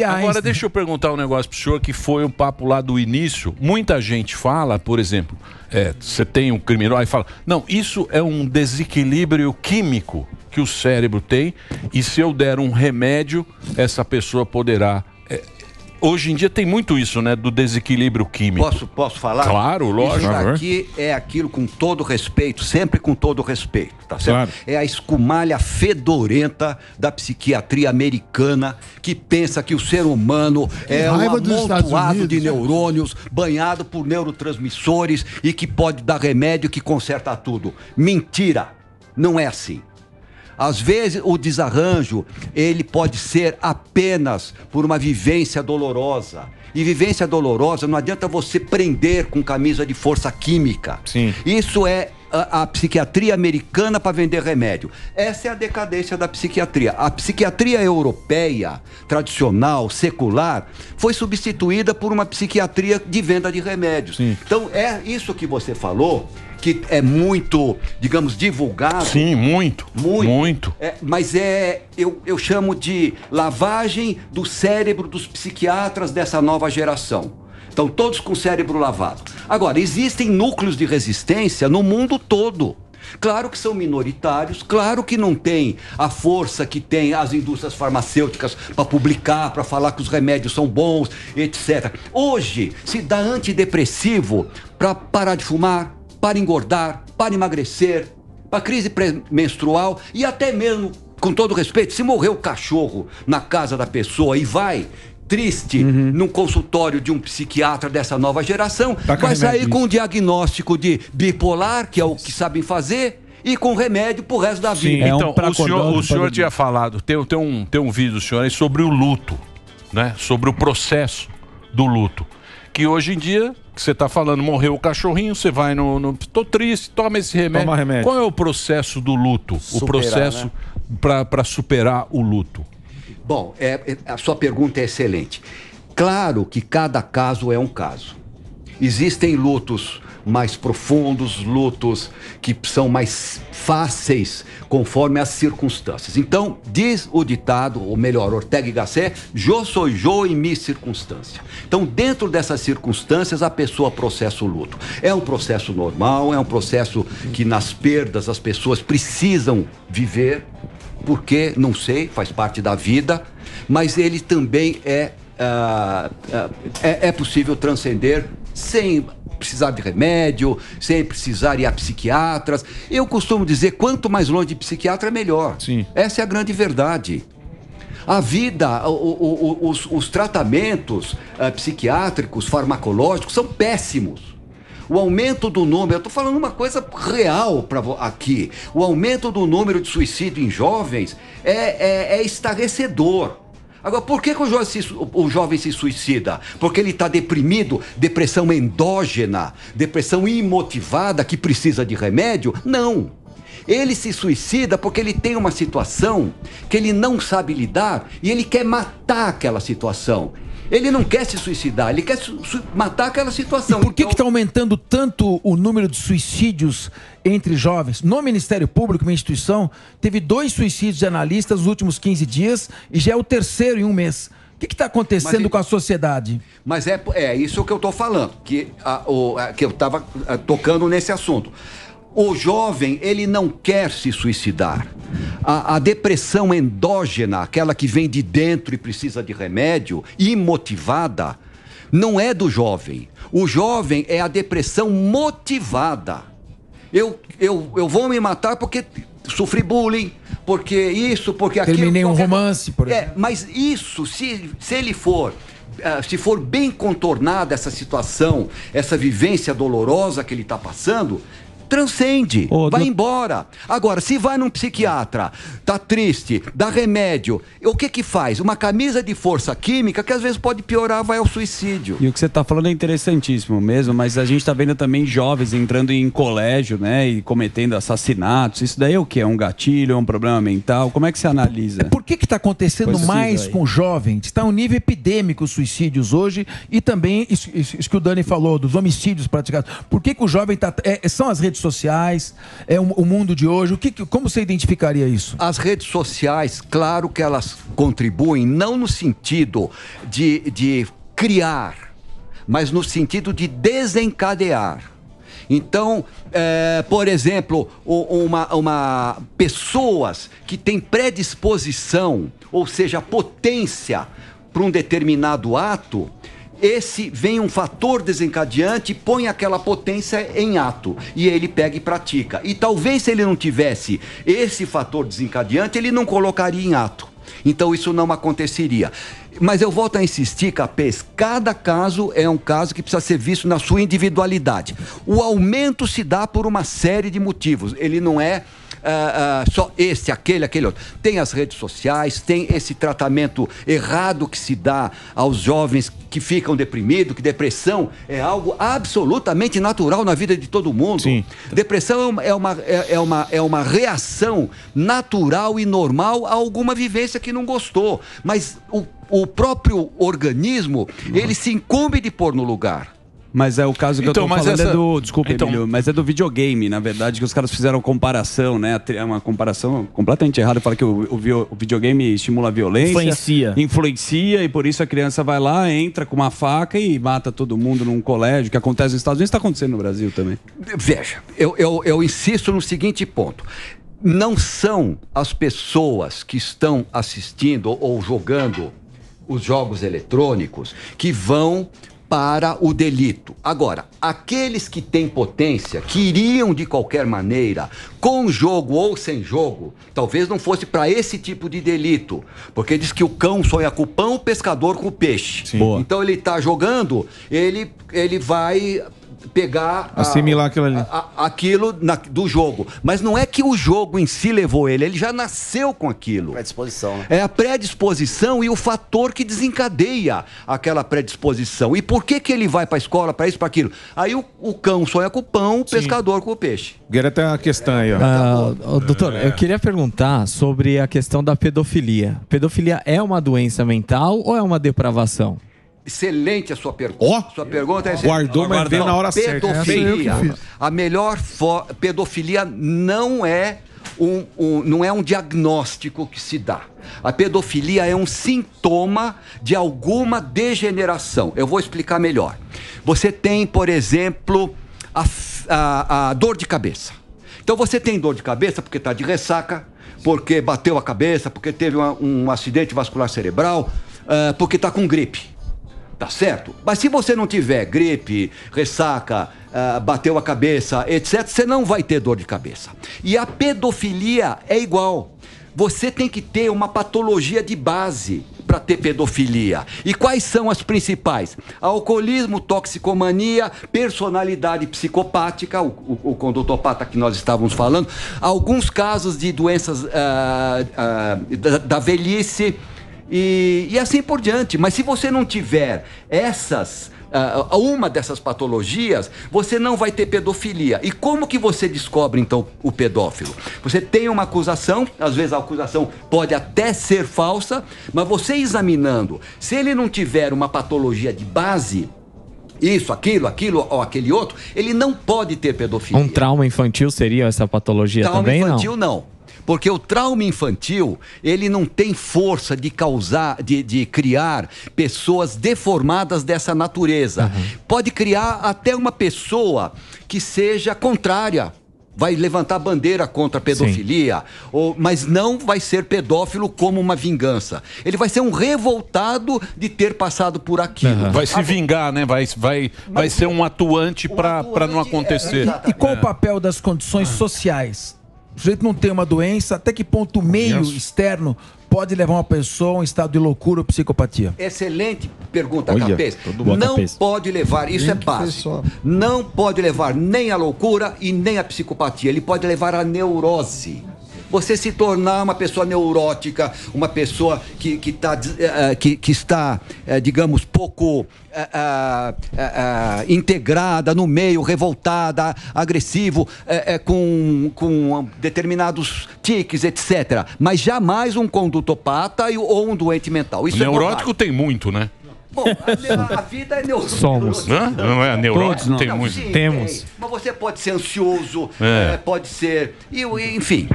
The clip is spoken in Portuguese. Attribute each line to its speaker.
Speaker 1: Agora, deixa eu perguntar um negócio pro senhor, que foi um papo lá do início. Muita gente fala, por exemplo, você tem um criminoso e fala, não, isso é um desequilíbrio químico que o cérebro tem e se eu der um remédio, essa pessoa poderá... Hoje em dia tem muito isso, né, do desequilíbrio químico.
Speaker 2: Posso falar?
Speaker 1: Claro, lógico.
Speaker 2: Isso daqui é aquilo com todo respeito, sempre com todo respeito, tá certo? Claro. É a escumalha fedorenta da psiquiatria americana que pensa que o ser humano é um amontoado de neurônios banhado por neurotransmissores e que pode dar remédio que conserta tudo. Mentira! Não é assim. Às vezes o desarranjo, ele pode ser apenas por uma vivência dolorosa. E vivência dolorosa não adianta você prender com camisa de força química.
Speaker 1: Sim.
Speaker 2: Isso é a psiquiatria americana para vender remédio. Essa é a decadência da psiquiatria. A psiquiatria europeia, tradicional, secular, foi substituída por uma psiquiatria de venda de remédios.
Speaker 1: Sim.
Speaker 2: Então é isso que você falou, que é muito, digamos, divulgado.
Speaker 1: Sim, muito.
Speaker 2: Mas eu chamo de lavagem do cérebro dos psiquiatras dessa nova geração. Estão todos com o cérebro lavado. Agora, existem núcleos de resistência no mundo todo. Claro que são minoritários, claro que não tem a força que tem as indústrias farmacêuticas para publicar, para falar que os remédios são bons, etc. Hoje, se dá antidepressivo para parar de fumar, para engordar, para emagrecer, para crise pré-menstrual e até mesmo, com todo respeito, se morrer o cachorro na casa da pessoa e vai triste num consultório de um psiquiatra dessa nova geração, vai sair com um diagnóstico de bipolar, que é o que sabem fazer, e com remédio pro resto da vida.
Speaker 1: Sim, então, o senhor tinha falado, tem um vídeo do senhor aí sobre o luto, né? Sobre o processo do luto. Que hoje em dia, que você está falando, morreu o cachorrinho, você vai tô triste, toma esse remédio.
Speaker 3: Toma remédio.
Speaker 1: Qual é o processo do luto? O processo, né, para superar o luto?
Speaker 2: Bom, a sua pergunta é excelente. Claro que cada caso é um caso. Existem lutos mais profundos, lutos que são mais fáceis conforme as circunstâncias. Então, diz o ditado, ou melhor, Ortega y Gasset, yo soy yo em mi circunstância. Então, dentro dessas circunstâncias, a pessoa processa o luto. É um processo normal, é um processo que nas perdas as pessoas precisam viver, porque, não sei, faz parte da vida, mas ele também é possível transcender sem precisar de remédio, sem precisar ir a psiquiatras. Eu costumo dizer, quanto mais longe de psiquiatra, melhor.
Speaker 1: Sim.
Speaker 2: Essa é a grande verdade. A vida, os tratamentos psiquiátricos, farmacológicos, são péssimos. O aumento do número, eu estou falando uma coisa real aqui, o aumento do número de suicídio em jovens é estarrecedor. Agora, por que o jovem se suicida? Porque ele está deprimido, depressão endógena, depressão imotivada que precisa de remédio? Não. Ele se suicida porque ele tem uma situação que ele não sabe lidar e ele quer matar aquela situação. Ele não quer se suicidar, ele quer matar aquela situação.
Speaker 4: E por que está aumentando tanto o número de suicídios entre jovens? No Ministério Público, minha instituição, teve 2 suicídios de analistas nos últimos 15 dias e já é o 3º em um mês. O que está acontecendo com a sociedade?
Speaker 2: Mas é isso que eu estou falando, que eu estava tocando nesse assunto. O jovem, ele não quer se suicidar. A depressão endógena, aquela que vem de dentro e precisa de remédio, imotivada, não é do jovem. O jovem é a depressão motivada. Eu vou me matar porque sofri bullying, porque isso, porque aquilo.
Speaker 4: Terminei um romance, por exemplo.
Speaker 2: Mas isso, se ele for... se for bem contornada essa situação, essa vivência dolorosa que ele está passando... transcende, vai embora. Agora, se vai num psiquiatra, tá triste, dá remédio, o que faz? Uma camisa de força química que às vezes pode piorar, vai ao suicídio.
Speaker 3: E o que você tá falando é interessantíssimo mesmo, mas a gente tá vendo também jovens entrando em colégio, né, e cometendo assassinatos. Isso daí é o quê? É um gatilho, é um problema mental? Como é que você analisa?
Speaker 4: Por que tá acontecendo mais com jovens? Está um nível epidêmico os suicídios hoje e também isso que o Dani falou, dos homicídios praticados. Por que o jovem são as redes redes sociais, o mundo de hoje? Como você identificaria isso?
Speaker 2: As redes sociais, claro que elas contribuem, não no sentido de criar, mas no sentido de desencadear. Então, por exemplo, pessoas que têm predisposição, ou seja, potência para um determinado ato, vem um fator desencadeante e põe aquela potência em ato. E ele pega e pratica. E talvez se ele não tivesse esse fator desencadeante, ele não colocaria em ato. Então isso não aconteceria. Mas eu volto a insistir, Capês, cada caso é um caso que precisa ser visto na sua individualidade. O aumento se dá por uma série de motivos. Ele não é só aquele outro. Tem as redes sociais, tem esse tratamento errado que se dá aos jovens que ficam deprimidos, que depressão é algo absolutamente natural na vida de todo mundo. Sim. Depressão é uma reação natural e normal a alguma vivência que não gostou. Mas o próprio organismo, ele se incumbe de pôr no lugar.
Speaker 3: Mas é o caso que eu tô falando é do... Desculpa, Emílio, mas é do videogame, na verdade, que os caras fizeram comparação, né? É uma comparação completamente errada. Fala que o videogame estimula a violência. Influencia, e por isso a criança vai lá, entra com uma faca e mata todo mundo num colégio, que acontece nos Estados Unidos, está acontecendo no Brasil também.
Speaker 2: Veja, eu insisto no seguinte ponto. Não são as pessoas que estão assistindo ou jogando os jogos eletrônicos que vão para o delito. Agora, aqueles que têm potência, que iriam de qualquer maneira, com jogo ou sem jogo, talvez não fosse para esse tipo de delito, porque diz que o cão sonha com o pão, o pescador com o peixe. Então ele está jogando, ele vai pegar
Speaker 5: assimilar aquilo ali.
Speaker 2: Aquilo do jogo. Mas não é que o jogo em si levou ele já nasceu com aquilo.
Speaker 6: Predisposição, né?
Speaker 2: É a predisposição e o fator que desencadeia aquela predisposição. E por que ele vai para a escola, para isso, para aquilo? Aí o cão sonha com o pão, o pescador com o peixe.
Speaker 5: Guerra tem uma questão aí, ó.
Speaker 7: Doutor, eu queria perguntar sobre a questão da pedofilia. Pedofilia é uma doença mental ou é uma depravação?
Speaker 2: Excelente a sua pergunta. Sua pergunta é excelente.
Speaker 5: Guardou, mas veio na hora certa.
Speaker 2: Pedofilia. A melhor pedofilia não é um diagnóstico que se dá. A pedofilia é um sintoma de alguma degeneração. Eu vou explicar melhor. Você tem, por exemplo, a dor de cabeça. Então você tem dor de cabeça porque está de ressaca, porque bateu a cabeça, porque teve um acidente vascular cerebral, porque está com gripe. Tá certo? Mas se você não tiver gripe, ressaca, bateu a cabeça, etc., você não vai ter dor de cabeça. E a pedofilia é igual. Você tem que ter uma patologia de base para ter pedofilia. E quais são as principais? Alcoolismo, toxicomania, personalidade psicopática, o condutopata que nós estávamos falando, alguns casos de doenças da velhice, e assim por diante. Mas se você não tiver uma dessas patologias, você não vai ter pedofilia. E como que você descobre, então, o pedófilo? Você tem uma acusação, às vezes a acusação pode até ser falsa, mas você examinando, se ele não tiver uma patologia de base, isso, aquilo ou aquele outro, ele não pode ter pedofilia.
Speaker 7: Um trauma infantil seria essa patologia também?
Speaker 2: Trauma infantil não. Porque o trauma infantil, ele não tem força de causar, de criar pessoas deformadas dessa natureza. Pode criar até uma pessoa que seja contrária, vai levantar bandeira contra a pedofilia, mas não vai ser pedófilo como uma vingança. Ele vai ser um revoltado de ter passado por aquilo.
Speaker 1: Vai se vingar, né? Vai ser um atuante para não acontecer.
Speaker 4: E qual o papel das condições sociais? O sujeito não tem uma doença, até que ponto o meio externo pode levar uma pessoa a um estado de loucura ou psicopatia?
Speaker 2: Excelente pergunta, Capês. Não pode levar, isso é básico. Não pode levar nem a loucura e nem a psicopatia. Ele pode levar a neurose. Você se tornar uma pessoa neurótica, uma pessoa que está, digamos, pouco integrada no meio, revoltada, agressivo, com determinados tiques, etc. Mas jamais um condutopata ou um doente mental. Isso
Speaker 1: o neurótico tem muito, né?
Speaker 2: Bom, a vida é neurótica.
Speaker 7: Somos.
Speaker 1: Não é neurótico? Tem muito.
Speaker 7: Temos.
Speaker 2: Mas você pode ser ansioso, pode ser... enfim...